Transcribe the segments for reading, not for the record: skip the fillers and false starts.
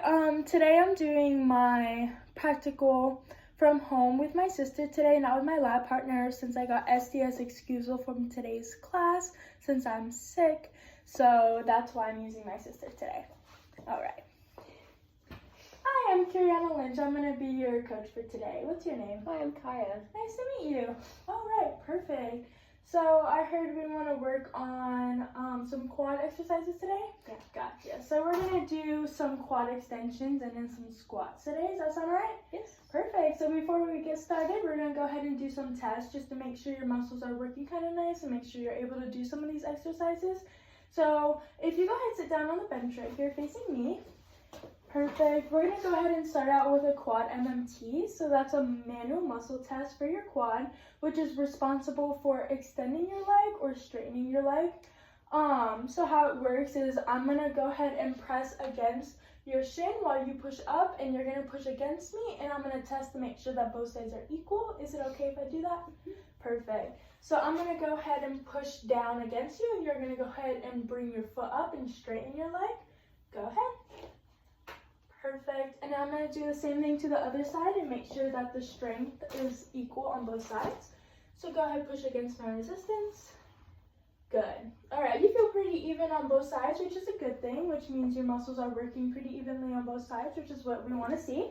Today I'm doing my practical from home with my sister today, not with my lab partner since I got SDS excusal from today's class since I'm sick. So that's why I'm using my sister today. All right. Hi, I'm Kyriana Lynch. I'm going to be your coach for today. What's your name? Hi, I'm Kaya. Nice to meet you. All right, perfect. So I heard we want to work on some quad exercises today? Yeah. Gotcha. So we're going to do some quad extensions and then some squats today. Does that sound right? Yes. Perfect. So before we get started, we're going to go ahead and do some tests just to make sure your muscles are working kind of nice and make sure you're able to do some of these exercises. So if you go ahead and sit down on the bench right here facing me. Perfect. We're going to go ahead and start out with a quad MMT. So that's a manual muscle test for your quad, which is responsible for extending your leg or straightening your leg. So how it works is I'm going to go ahead and press against your shin while you push up, and you're going to push against me, and I'm going to test to make sure that both sides are equal. Is it okay if I do that? Perfect. So I'm going to go ahead and push down against you, and you're going to go ahead and bring your foot up and straighten your leg. Go ahead. Perfect. And now I'm going to do the same thing to the other side and make sure that the strength is equal on both sides. So go ahead, push against my resistance. Good. All right, you feel pretty even on both sides, which is a good thing, which means your muscles are working pretty evenly on both sides, which is what we want to see.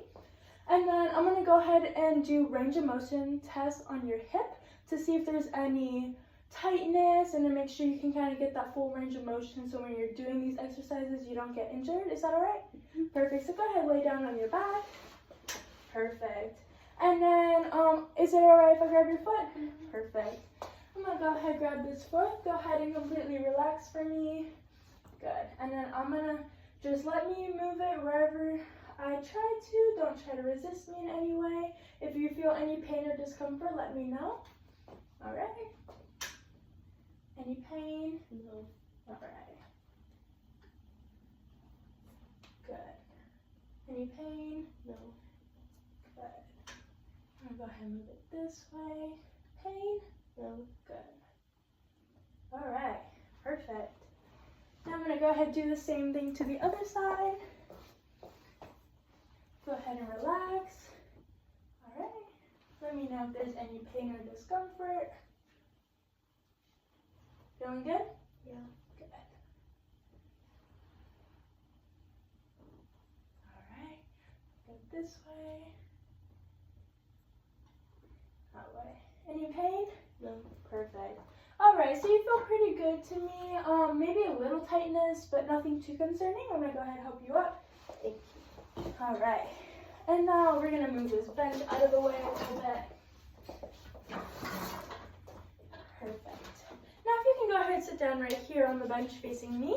And then I'm going to go ahead and do range of motion tests on your hip to see if there's any tightness and to make sure you can kind of get that full range of motion so when you're doing these exercises you don't get injured. Is that all right? Perfect. So go ahead, lay down on your back. Perfect. And then is it all right if I grab your foot? Perfect. I'm going to go ahead, grab this foot. Go ahead and completely relax for me. Good. And then I'm going to just let me move it wherever I try to. Don't try to resist me in any way. If you feel any pain or discomfort, let me know. All right. Any pain? No. All right. Good. Any pain? No. Good. I'm going to go ahead and move it this way. Pain? No. Good. All right. Perfect. Now I'm going to go ahead and do the same thing to the other side. Go ahead and relax. All right. Let me know if there's any pain or discomfort. Feeling good? Yeah. Good. All right. Go this way. That way. Any pain? No. Perfect. All right, so you feel pretty good to me. Maybe a little tightness, but nothing too concerning. I'm going to go ahead and help you up. Thank you. All right. And now we're going to move this bench out of the way a little bit. Perfect. Now if you can go ahead and sit down right here on the bench facing me.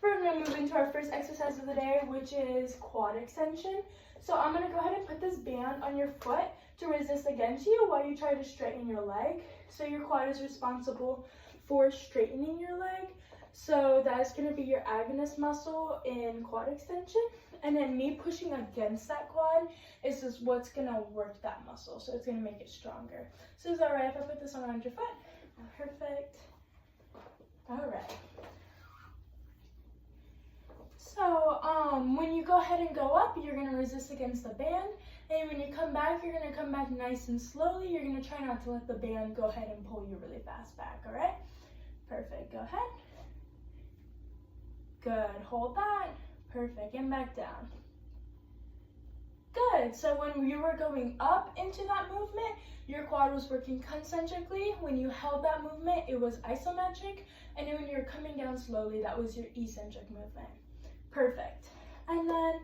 We're going to move into our first exercise of the day, which is quad extension. So I'm going to go ahead and put this band on your foot to resist against you while you try to straighten your leg. So your quad is responsible for straightening your leg. So that's going to be your agonist muscle in quad extension. And then me pushing against that quad is just what's going to work that muscle. So it's going to make it stronger. So is that right if I put this on around your foot? Perfect. All right. So when you go ahead and go up, you're going to resist against the band. And when you come back, you're going to come back nice and slowly. You're going to try not to let the band go ahead and pull you really fast back, all right? Perfect. Go ahead. Good. Hold that. Perfect. And back down. Good. So when you were going up into that movement, your quad was working concentrically. When you held that movement, it was isometric. And then when you were coming down slowly, that was your eccentric movement. Perfect. And then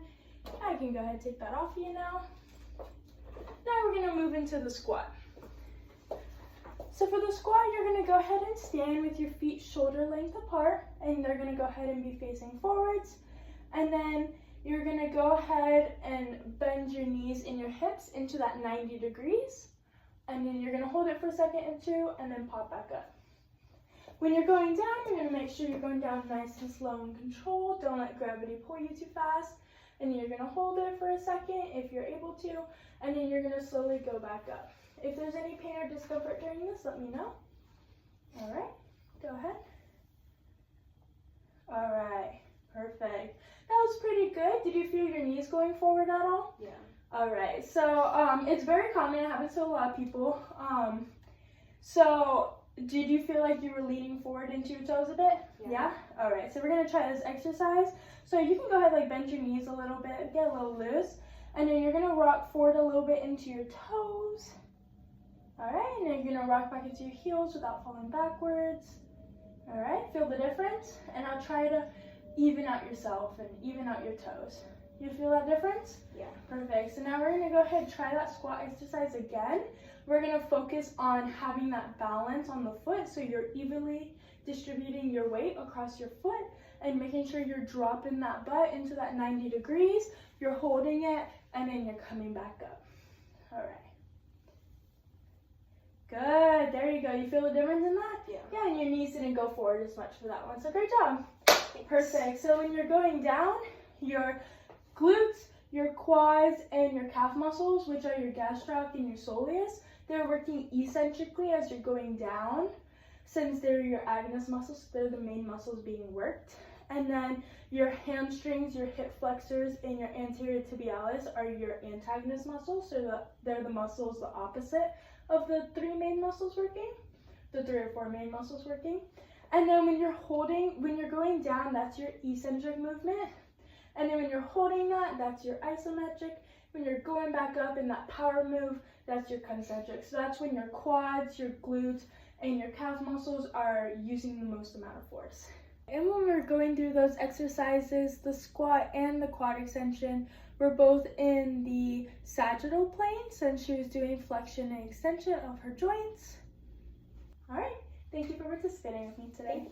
I can go ahead and take that off you now. Now we're going to move into the squat. So for the squat, you're going to go ahead and stand with your feet shoulder length apart, and they're going to go ahead and be facing forwards. And then you're going to go ahead and bend your knees and your hips into that 90 degrees. And then you're going to hold it for a second or two and then pop back up. When you're going down, you're going to make sure you're going down nice and slow and controlled. Don't let gravity pull you too fast. And you're going to hold it for a second if you're able to, and then you're going to slowly go back up. If there's any pain or discomfort during this, let me know. All right, go ahead. All right, perfect. That was pretty good. Did you feel your knees going forward at all? Yeah. All right. So it's very common. It happens to a lot of people. So did you feel like you were leaning forward into your toes a bit? Yeah? All right. So we're going to try this exercise. So you can go ahead, like bend your knees a little bit, get a little loose. And then you're going to rock forward a little bit into your toes. All right. And then you're going to rock back into your heels without falling backwards. All right. Feel the difference? And now try to even out yourself and even out your toes. You feel that difference? Yeah. Perfect. So now we're going to go ahead and try that squat exercise again. We're going to focus on having that balance on the foot, so you're evenly distributing your weight across your foot and making sure you're dropping that butt into that 90 degrees. You're holding it, and then you're coming back up. All right. Good. There you go. You feel the difference in that? Yeah. Yeah, and your knees didn't go forward as much for that one. So great job. Thanks. Perfect. So when you're going down, your glutes, your quads, and your calf muscles, which are your gastroc and your soleus, they're working eccentrically as you're going down. Since they're your agonist muscles, they're the main muscles being worked. And then your hamstrings, your hip flexors, and your anterior tibialis are your antagonist muscles. So they're the muscles the opposite of the three main muscles working, the 3 or 4 main muscles working. And then when you're going down, that's your eccentric movement. And then when you're holding that, that's your isometric. When you're going back up in that power move, that's your concentric. So that's when your quads, your glutes, and your calf muscles are using the most amount of force. And when we're going through those exercises, the squat and the quad extension were both in the sagittal plane, since she was doing flexion and extension of her joints. All right, thank you for participating with me today.